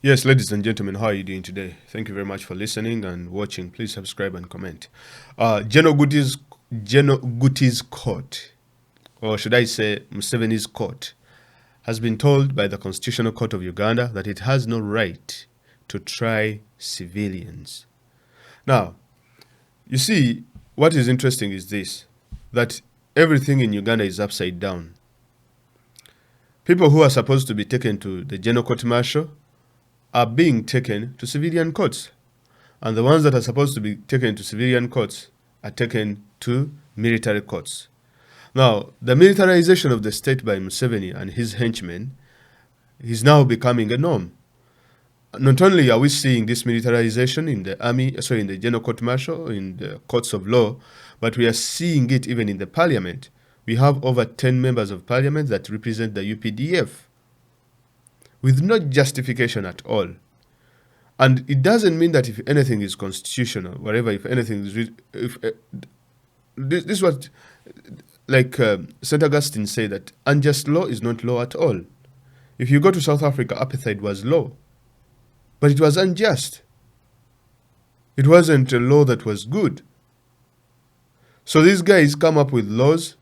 Yes, ladies and gentlemen, how are you doing today? Thank you very much for listening and watching. Please subscribe and comment. Gen Guti's court, or should I say Museveni's court, has been told by the Constitutional Court of Uganda that it has no right to try civilians. Now, you see, what is interesting is this, that everything in Uganda is upside down. People who are supposed to be taken to the General Court Martial are being taken to civilian courts. And the ones that are supposed to be taken to civilian courts are taken to military courts. Now, the militarization of the state by Museveni and his henchmen is now becoming a norm. Not only are we seeing this militarization in the in the general court martial, in the courts of law, but we are seeing it even in the parliament. We have over 10 members of parliament that represent the UPDF with no justification at all. And it doesn't mean that if anything is constitutional, whatever, if anything is, this is what, like St. Augustine said, that unjust law is not law at all. If you go to South Africa, apartheid was law, but it was unjust. It wasn't a law that was good. So these guys come up with laws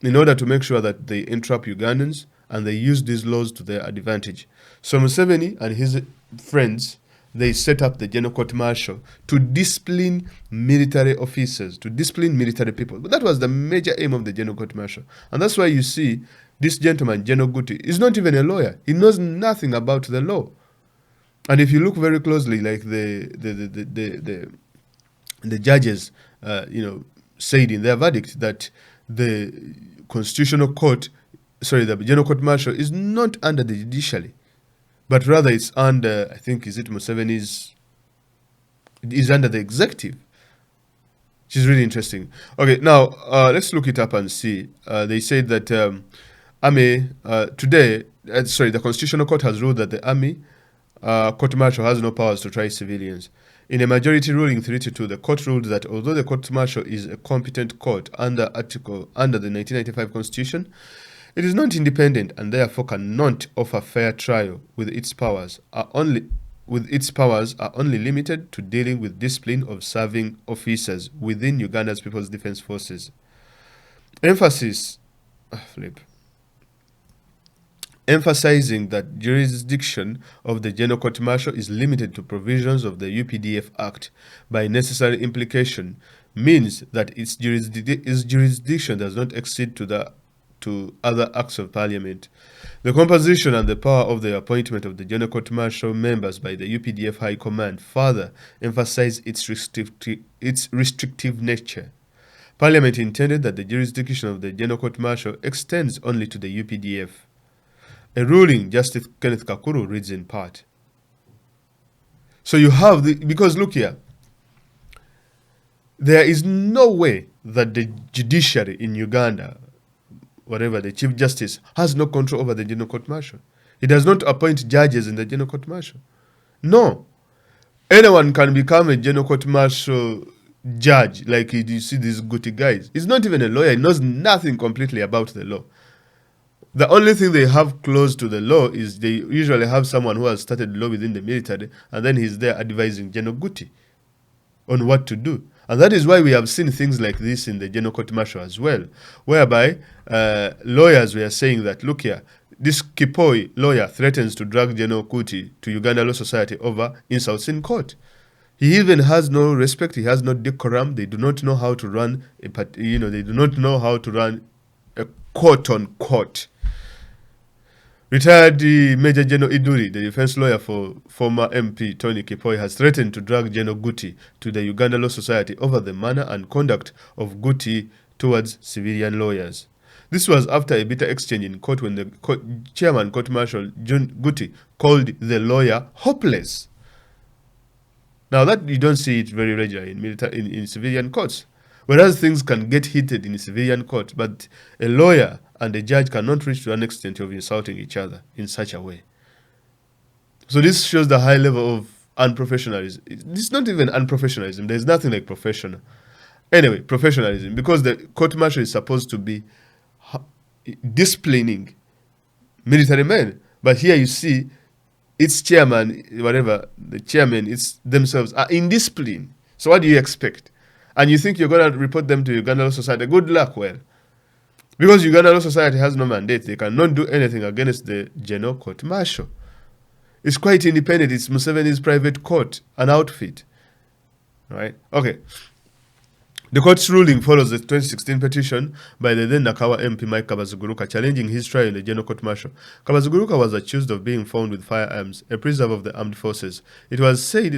in order to make sure that they entrap Ugandans, and they use these laws to their advantage. So Museveni and his friends, they set up the General Court Martial to discipline military officers, to discipline military people. But that was the major aim of the General Court Martial. And that's why you see this gentleman, Gen Guti, is not even a lawyer. He knows nothing about the law. And if you look very closely, like the judges, said in their verdict that the Constitutional Court, the General Court Martial is not under the judiciary, but rather it's under, I think, is under the executive, which is really interesting. Okay, now let's look it up and see. They said that today, the Constitutional Court has ruled that the Army Court Martial has no powers to try civilians. In a majority ruling 3-2, the court ruled that although the Court Martial is a competent court under the 1995 Constitution, it is not independent and therefore cannot offer fair trial with its powers are only limited to dealing with discipline of serving officers within Uganda's People's Defense Forces. Emphasizing that jurisdiction of the General Court Martial is limited to provisions of the UPDF Act by necessary implication means that its jurisdiction does not exceed to other acts of parliament. The composition and the power of the appointment of the General Court Martial members by the UPDF High Command further emphasize its restrictive nature. Parliament intended that the jurisdiction of the General Court Martial extends only to the UPDF. A ruling Justice Kenneth Kakuru reads in part. So you have because look here, there is no way that the judiciary in Uganda, whatever, the Chief Justice, has no control over the General Court Martial. He does not appoint judges in the General Court Martial. No. Anyone can become a General Court Martial judge, like you see these Guti guys. He's not even a lawyer. He knows nothing completely about the law. The only thing they have close to the law is they usually have someone who has started law within the military, and then he's there advising Gen Guti on what to do. And that is why we have seen things like this in the General Court Martial as well, whereby lawyers were saying that, look here, this Kipoi lawyer threatens to drag Gen Guti to Uganda Law Society over insults in court. He even has no respect. He has no decorum. They do not know how to run a court on court. Retired Major General Iduri, the defense lawyer for former MP Tony Kipoi, has threatened to drag Gen Guti to the Uganda Law Society over the manner and conduct of Guti towards civilian lawyers. This was after a bitter exchange in court when the chairman Court Martial Gen Guti called the lawyer hopeless. Now that you don't see it very regularly in civilian courts, whereas things can get heated in a civilian court, but a lawyer and a judge cannot reach to an extent of insulting each other in such a way. So this shows the high level of unprofessionalism. It's not even unprofessionalism. There's nothing like professional. Anyway, professionalism, because the court martial is supposed to be disciplining military men. But here you see its chairman, whatever, the chairman, it's themselves are indisciplined. So what do you expect? And you think you're going to report them to Uganda Law Society? Good luck, well. Because Uganda Law Society has no mandate, they cannot do anything against the General Court Martial. It's quite independent. It's Museveni's private court, an outfit. Right? Okay. The court's ruling follows the 2016 petition by the then Nakawa MP Mike Kabazuguruka challenging his trial in the General Court Martial. Kabazuguruka was accused of being found with firearms, a preserve of the armed forces. It was said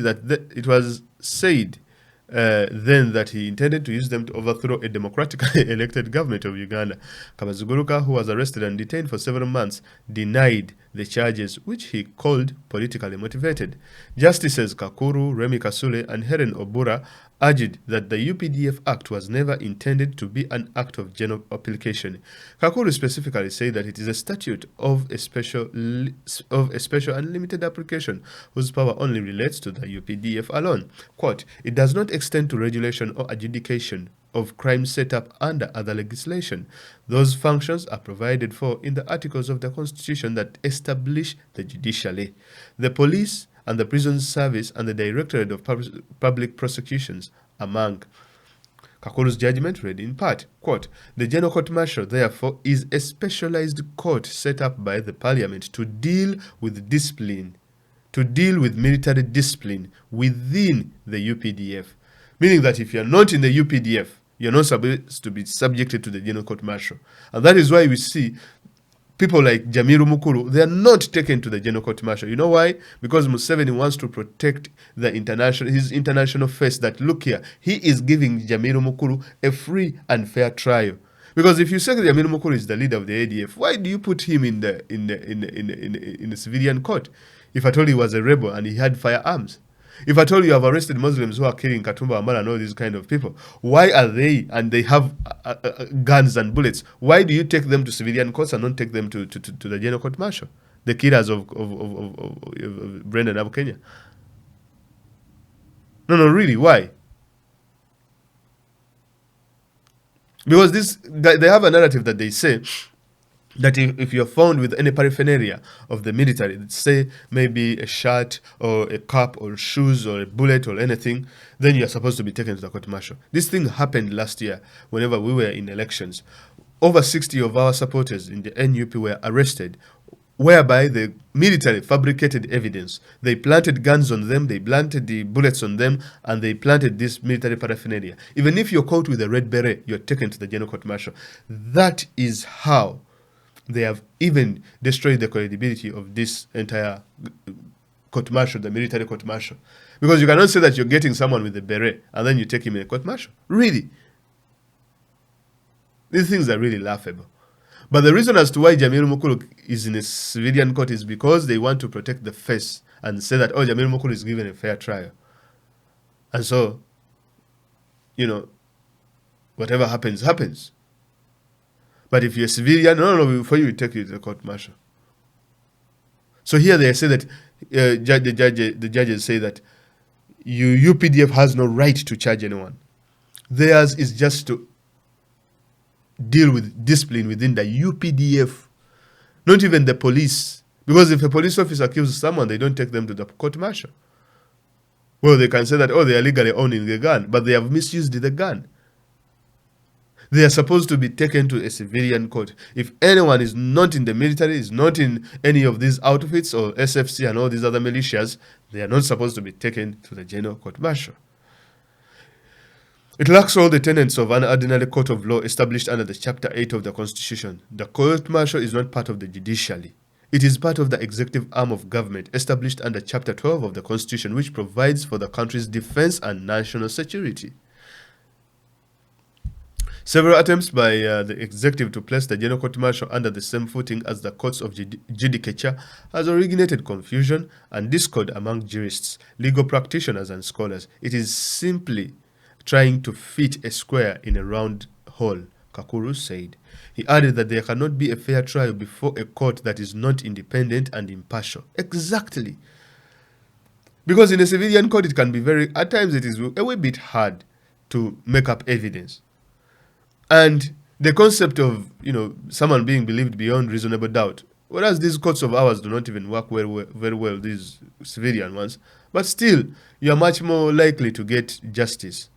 then that he intended to use them to overthrow a democratically elected government of Uganda. Kabazuguruka, who was arrested and detained for several months, denied the charges, which he called politically motivated. Justices Kakuru, Remi Kasule, and Helen Obura urged that the UPDF Act was never intended to be an act of general application. Kakuru specifically said that it is a statute of a special and limited application whose power only relates to the UPDF alone. Quote, it does not extend to regulation or adjudication of crimes set up under other legislation. Those functions are provided for in the articles of the Constitution that establish the judiciary, the police, and the prison service, and the Directorate of Public Prosecutions, among. Kakuru's judgment read in part, quote, the General Court Martial, therefore, is a specialized court set up by the Parliament to deal with discipline, to deal with military discipline within the UPDF. Meaning that if you're not in the UPDF, you're not supposed to be subjected to the General Court Martial. And that is why we see people like Jamiru Mukulu, they are not taken to the General Court Martial. You know why? Because Museveni wants to protect his international face that, look here, he is giving Jamiru Mukulu a free and fair trial. Because if you say Jamiru Mukulu is the leader of the ADF, why do you put him in the civilian court? If I told you he was a rebel and he had firearms. If I told you I've arrested Muslims who are killing Katumba Amala and all these kind of people, why are they, and they have guns and bullets, why do you take them to civilian courts and not take them to the General Court Martial? The killers of Brendan Abu Kenya. No, really, why? Because they have a narrative that they say that if you're found with any paraphernalia of the military, say maybe a shirt or a cap or shoes or a bullet or anything, then you're supposed to be taken to the court martial. This thing happened last year whenever we were in elections. Over 60 of our supporters in the NUP were arrested, whereby the military fabricated evidence. They planted guns on them, they planted the bullets on them, and they planted this military paraphernalia. Even if you're caught with a red beret, you're taken to the General Court Martial. That is how they have even destroyed the credibility of this entire court martial, the military court martial. Because you cannot say that you're getting someone with a beret and then you take him in a court martial. Really? These things are really laughable. But the reason as to why Jamiru Mukulu is in a civilian court is because they want to protect the face and say that, oh, Jamiru Mukulu is given a fair trial. And so, whatever happens, happens. But if you're a civilian, no, before you take you to the court martial. So here they say that the judges say that UPDF has no right to charge anyone. Theirs is just to deal with discipline within the UPDF, not even the police. Because if a police officer kills someone, they don't take them to the court martial. Well, they can say that, they are legally owning the gun, but they have misused the gun. They are supposed to be taken to a civilian court. If anyone is not in the military, is not in any of these outfits or SFC and all these other militias, they are not supposed to be taken to the General Court Martial. It lacks all the tenets of an ordinary court of law established under the Chapter 8 of the Constitution. The court martial is not part of the judiciary. It is part of the executive arm of government established under Chapter 12 of the Constitution, which provides for the country's defense and national security. Several attempts by the executive to place the General Court Martial under the same footing as the courts of judicature has originated confusion and discord among jurists, legal practitioners, and scholars. It is simply trying to fit a square in a round hole, Kakuru said. He added that there cannot be a fair trial before a court that is not independent and impartial. Exactly. Because in a civilian court, it can be at times it is a wee bit hard to make up evidence. And the concept of, someone being believed beyond reasonable doubt, Whereas these courts of ours do not even work very well, these civilian ones. But still, you are much more likely to get justice.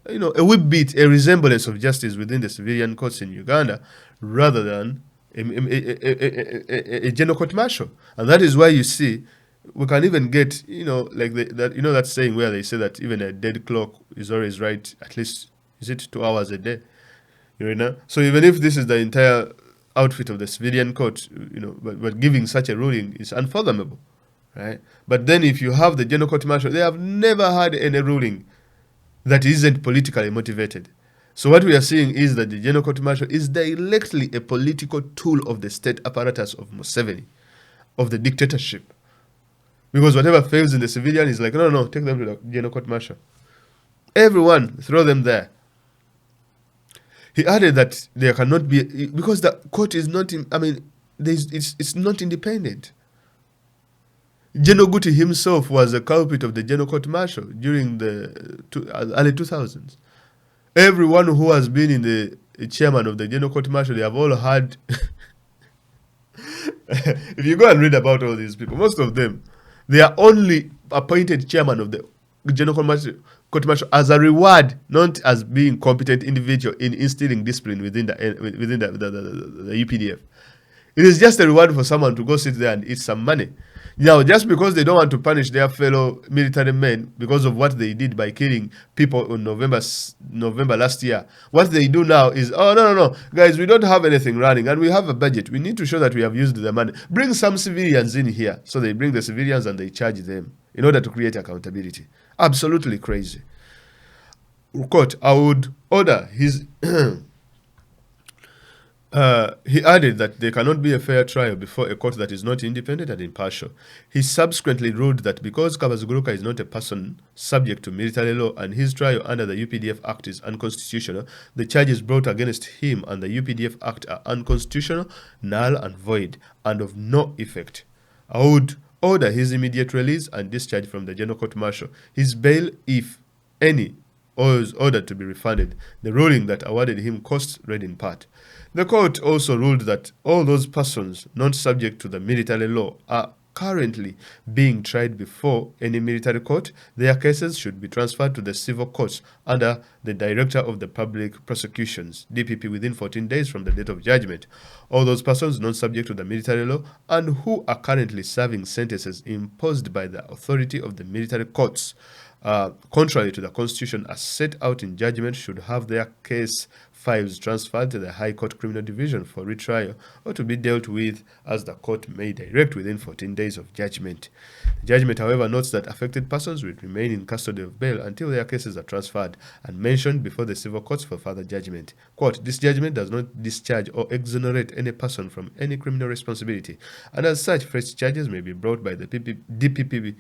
A wee bit, a resemblance of justice within the civilian courts in Uganda rather than a general court martial. And that is why you see we can even get, like that saying where they say that even a dead clock is always right, at least, is it 2 hours a day? So even if this is the entire outfit of the civilian court, but giving such a ruling is unfathomable, right? But then if you have the general court martial, they have never had any ruling that isn't politically motivated. So what we are seeing is that the general court martial is directly a political tool of the state apparatus of Museveni, of the dictatorship. Because whatever fails in the civilian is like, no, take them to the general court martial. Everyone, throw them there. He added that there cannot be, because the court is not, it's not independent. Gen Guti himself was a culprit of the general court martial during the early 2000s. Everyone who has been in the chairman of the general court martial, they have all had. If you go and read about all these people, most of them, they are only appointed chairman of the general court martial as a reward, not as being competent individual in instilling discipline within the UPDF. It is just a reward for someone to go sit there and eat some money. Now, just because they don't want to punish their fellow military men because of what they did by killing people in November last year, what they do now is, no, guys, we don't have anything running and we have a budget. We need to show that we have used the money. Bring some civilians in here. So they bring the civilians and they charge them in order to create accountability. Absolutely crazy. Quote, I would order his... he added that there cannot be a fair trial before a court that is not independent and impartial. He subsequently ruled that because Kabazuguruka is not a person subject to military law and his trial under the UPDF Act is unconstitutional, the charges brought against him and the UPDF Act are unconstitutional, null and void, and of no effect. I would order his immediate release and discharge from the general court martial. His bail, if any, is ordered to be refunded. The ruling that awarded him costs read in part. The court also ruled that all those persons not subject to the military law are currently being tried before any military court. Their cases should be transferred to the civil courts under the Director of the Public Prosecutions, DPP, within 14 days from the date of judgment. All those persons not subject to the military law and who are currently serving sentences imposed by the authority of the military courts, contrary to the Constitution as set out in judgment, should have their case files transferred to the High Court Criminal Division for retrial or to be dealt with as the court may direct within 14 days of judgment. The judgment, however, notes that affected persons will remain in custody of bail until their cases are transferred and mentioned before the civil courts for further judgment. Quote, this judgment does not discharge or exonerate any person from any criminal responsibility, and as such, fresh charges may be brought by the DPP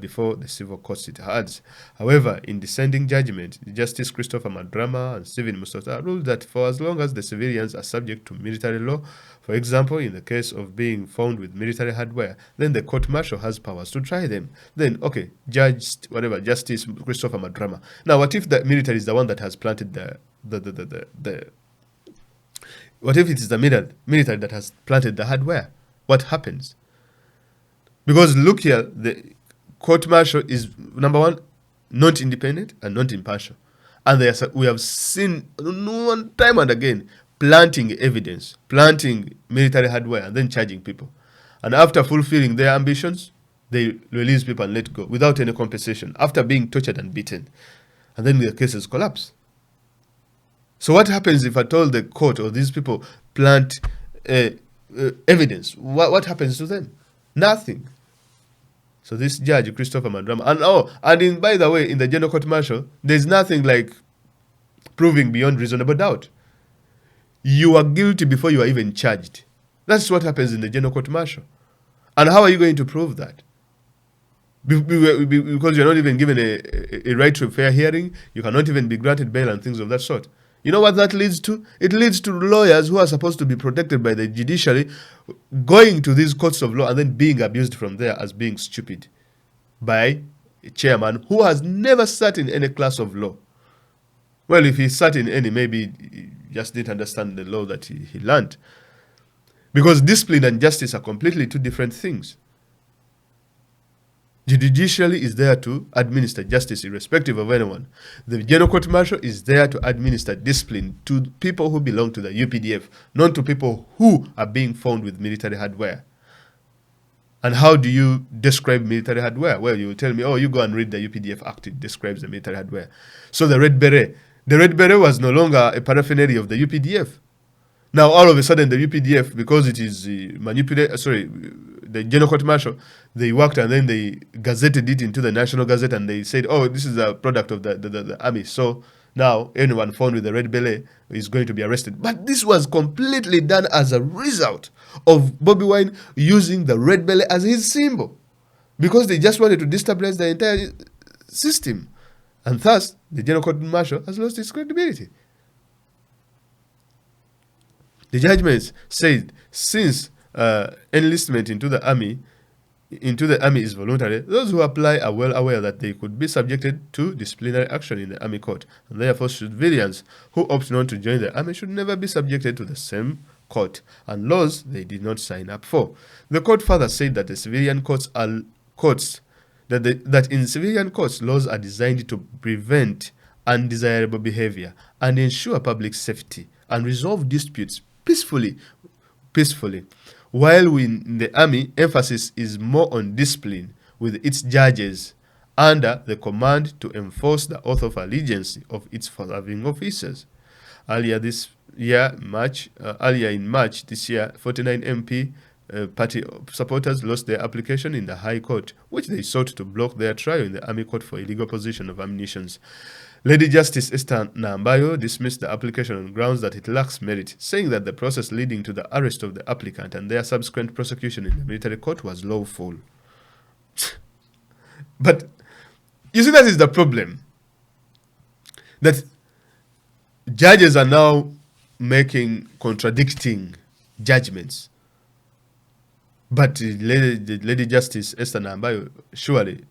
before the civil courts, it adds. However, in dissenting judgment, Justice Christopher Madrama and Stephen Musota ruled that for as long as the civilians are subject to military law, for example, in the case of being found with military hardware, then the court martial has powers to try them. Then, okay, Justice Christopher Madrama. Now, what if the military is the one that has planted what if it is the military that has planted the hardware? What happens? Because look here, the court martial is, number one, not independent and not impartial. And we have seen one time and again planting evidence, planting military hardware, and then charging people. And after fulfilling their ambitions, they release people and let go without any compensation, after being tortured and beaten. And then the cases collapse. So what happens if at all the court or these people plant evidence? What happens to them? Nothing. So this judge, Christopher Mandrama, and by the way, in the general court martial, there's nothing like proving beyond reasonable doubt. You are guilty before you are even charged. That's what happens in the general court martial. And how are you going to prove that? Because you're not even given a right to a fair hearing, you cannot even be granted bail and things of that sort. You know what that leads to? It leads to lawyers who are supposed to be protected by the judiciary going to these courts of law and then being abused from there as being stupid by a chairman who has never sat in any class of law. Well, if he sat in any, maybe he just didn't understand the law that he learned. Because discipline and justice are completely two different things. The judiciary is there to administer justice irrespective of anyone. The General Court Martial is there to administer discipline to people who belong to the UPDF, not to people who are being found with military hardware. And how do you describe military hardware? Well, you will tell me, oh, you go and read the UPDF Act. It describes the military hardware. So the Red Beret was no longer a paraphernalia of the UPDF. Now, all of a sudden, the UPDF, because it is the General Court Martial, they worked and then they gazetted it into the National Gazette and they said, oh, this is a product of the army. So now anyone found with the red beret is going to be arrested. But this was completely done as a result of Bobby Wine using the red beret as his symbol, because they just wanted to destabilize the entire system. And thus, the General Court Martial has lost its credibility. The judgments said, since enlistment into the army is voluntary, those who apply are well aware that they could be subjected to disciplinary action in the army court, and therefore civilians who opt not to join the army should never be subjected to the same court and laws they did not sign up for. The court further said that the civilian courts are courts that in civilian courts laws are designed to prevent undesirable behavior and ensure public safety and resolve disputes peacefully. While in the army, emphasis is more on discipline, with its judges under the command to enforce the oath of allegiance of its serving officers. Earlier in March this year, 49 MP party supporters lost their application in the High Court, which they sought to block their trial in the Army Court for illegal possession of ammunition. Lady Justice Esther Nambayo dismissed the application on grounds that it lacks merit, saying that the process leading to the arrest of the applicant and their subsequent prosecution in the military court was lawful. But you see, that is the problem. That judges are now making contradicting judgments. But Lady Justice Esther Nambayo, surely,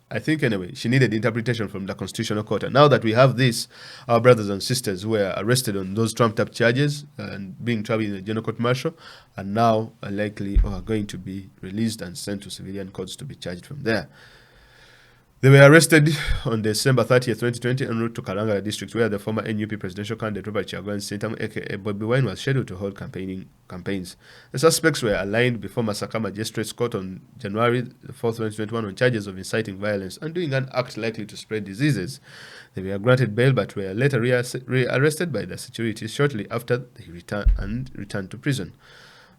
I think anyway, she needed interpretation from the Constitutional Court. And now that we have this, our brothers and sisters who were arrested on those trumped-up charges and being tried in the General Court Martial are now likely or are going to be released and sent to civilian courts to be charged from there. They were arrested on December 30th, 2020, en route to Kalangala district, where the former NUP presidential candidate Robert Kyagulanyi Ssentamu, aka Bobby Wine, was scheduled to hold campaigns. The suspects were aligned before Masaka Magistrates Court on January 4th, 2021, on charges of inciting violence and doing an act likely to spread diseases. They were granted bail, but were later rearrested by the security shortly after they returned to prison.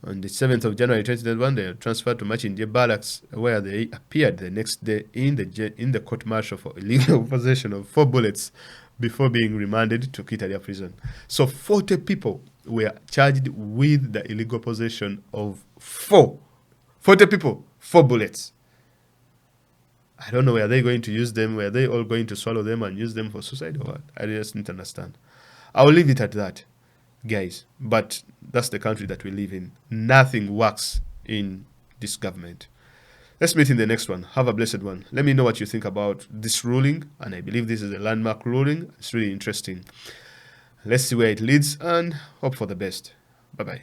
On the 7th of January 2021, they were transferred to Machinje Barracks, where they appeared the next day in the court-martial for illegal possession of 4 bullets before being remanded to Kitalia prison. So 40 people were charged with the illegal possession of 40 people, 4 bullets. I don't know, were they going to use them? Were they all going to swallow them and use them for suicide or what? I just didn't understand. I'll leave it at that, guys. But that's the country that we live in. Nothing works in this government. Let's meet in the next one. Have a blessed one. Let me know what you think about this ruling. And I believe this is a landmark ruling. It's really interesting. Let's see where it leads and hope for the best. Bye-bye.